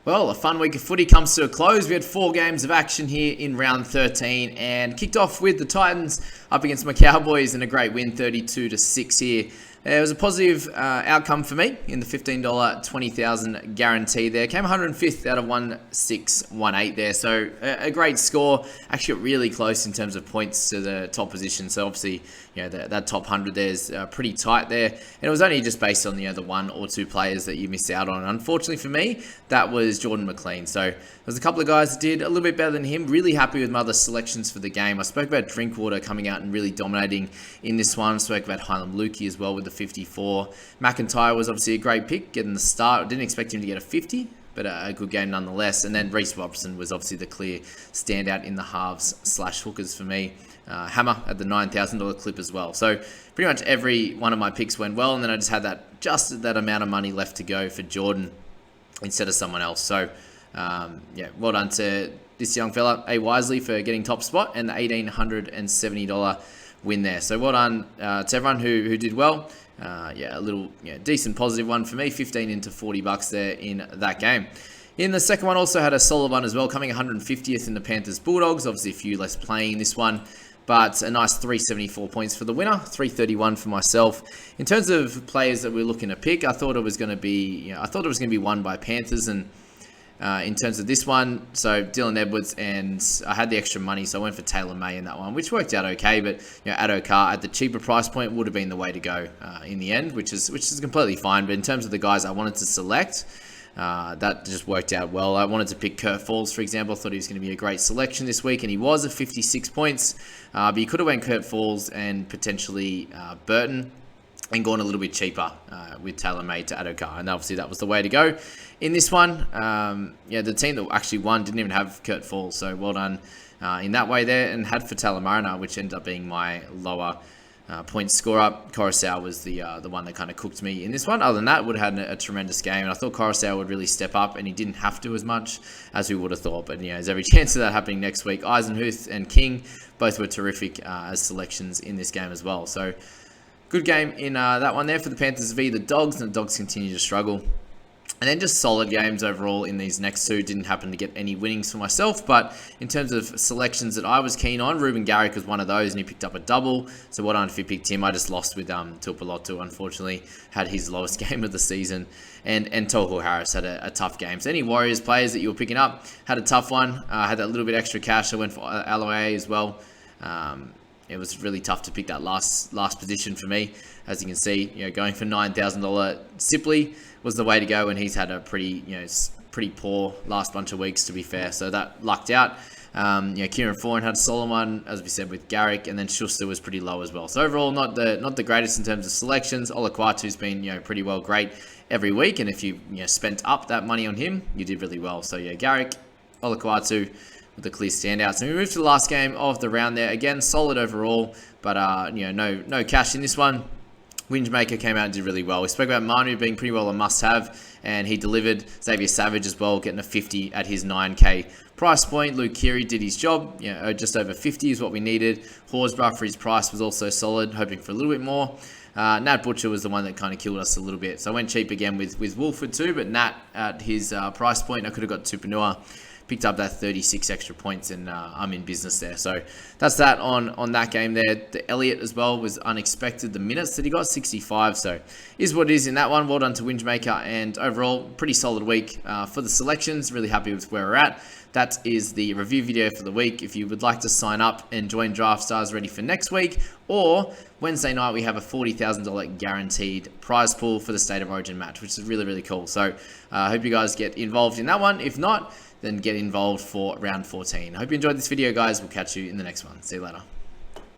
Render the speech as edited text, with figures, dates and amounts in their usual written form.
Well, a fun week of footy comes to a close. We had 4 games of action here in round 13 and kicked off with the Titans up against my Cowboys and a great win, 32-6 here. It was a positive outcome for me in the $15 20,000 guarantee there. Came 105th out of 1618 there. So a great score. Actually got really close in terms of points to the top position. So obviously, that top 100 there is pretty tight there. And it was only just based on the 1 or 2 players that you missed out on. Unfortunately for me, that was Jordan McLean. So there was a couple of guys that did a little bit better than him. Really happy with my other selections for the game. I spoke about Drinkwater coming out and really dominating in this one. I spoke about Hylam Lukey as well with the 54. McIntyre was obviously a great pick, getting the start. I didn't expect him to get a 50, but a good game nonetheless. And then Reece Robertson was obviously the clear standout in the halves/hookers for me. Hammer at the $9,000 clip as well. So pretty much every one of my picks went well, and then I just had just that amount of money left to go for Jordan instead of someone else. So well done to this young fella, A. Wisely, for getting top spot and the $1,870 win there. So well done to everyone who did well. A little decent positive one for me, 15 into $40 there in that game. In the second one, also had a solid one as well, coming 150th in the Panthers Bulldogs. Obviously a few less playing in this one, but a nice 374 points for the winner, 331 for myself. In terms of players that we're looking to pick, I thought it was going to be won by Panthers, and in terms of this one, so Dylan Edwards, and I had the extra money, so I went for Taylor May in that one, which worked out okay. But Addo Carr at the cheaper price point would have been the way to go in the end, which is completely fine. But in terms of the guys I wanted to select, that just worked out well. I wanted to pick Kurt Falls, for example. I thought he was going to be a great selection this week, and he was at 56 points. But you could have went Kurt Falls and potentially Burton, and gone a little bit cheaper with Taylor May to Addo Carr. And obviously that was the way to go. In this one, the team that actually won didn't even have Kurt Falls, so well done in that way there. And had for Talamarina, which ended up being my lower point scorer. Coruscant was the one that kind of cooked me in this one. Other than that, would have had a tremendous game. And I thought Coruscant would really step up, and he didn't have to as much as we would have thought. But there's every chance of that happening next week. Eisenhuth and King both were terrific as selections in this game as well. So good game in that one there for the Panthers v the Dogs, and the Dogs continue to struggle. And then just solid games overall in these next two. Didn't happen to get any winnings for myself, but in terms of selections that I was keen on, Ruben Garrick was one of those, and he picked up a double. So well done if you picked him. I just lost with Tuipulotu, unfortunately. Had his lowest game of the season. And Tohu Harris had a tough game. So any Warriors players that you were picking up had a tough one. Had that little bit extra cash. I went for Aloe as well. It was really tough to pick that last position for me. As you can see, going for $9,000 Sipley was the way to go, and he's had a pretty poor last bunch of weeks, to be fair. So that lucked out. Kieran Foran had a solid one, as we said, with Garrick, and then Schuster was pretty low as well. So overall, not the greatest in terms of selections. Olaquatu's been pretty well great every week, and if you spent up that money on him, you did really well. So Garrick, Olaquatu with the clear standouts. And we move to the last game of the round there. Again, solid overall, but no cash in this one. Wingemaker came out and did really well. We spoke about Manu being pretty well a must-have, and he delivered. Xavier Savage as well, getting a 50 at his 9K price point. Luke Keary did his job. Just over 50 is what we needed. Horsburgh for his price was also solid, hoping for a little bit more. Nat Butcher was the one that kind of killed us a little bit. So I went cheap again with Wolford too, but Nat at his price point, I could have got Tupanua. Picked up that 36 extra points, and I'm in business there. So that's that on that game there. The Elliott as well was unexpected. The minutes that he got, 65. So is what it is in that one. Well done to Wingemaker, and overall pretty solid week for the selections. Really happy with where we're at. That is the review video for the week. If you would like to sign up and join Draftstars ready for next week, or Wednesday night, we have a $40,000 guaranteed prize pool for the State of Origin match, which is really, really cool. So I hope you guys get involved in that one. If not, then get involved for round 14. I hope you enjoyed this video, guys. We'll catch you in the next one. See you later.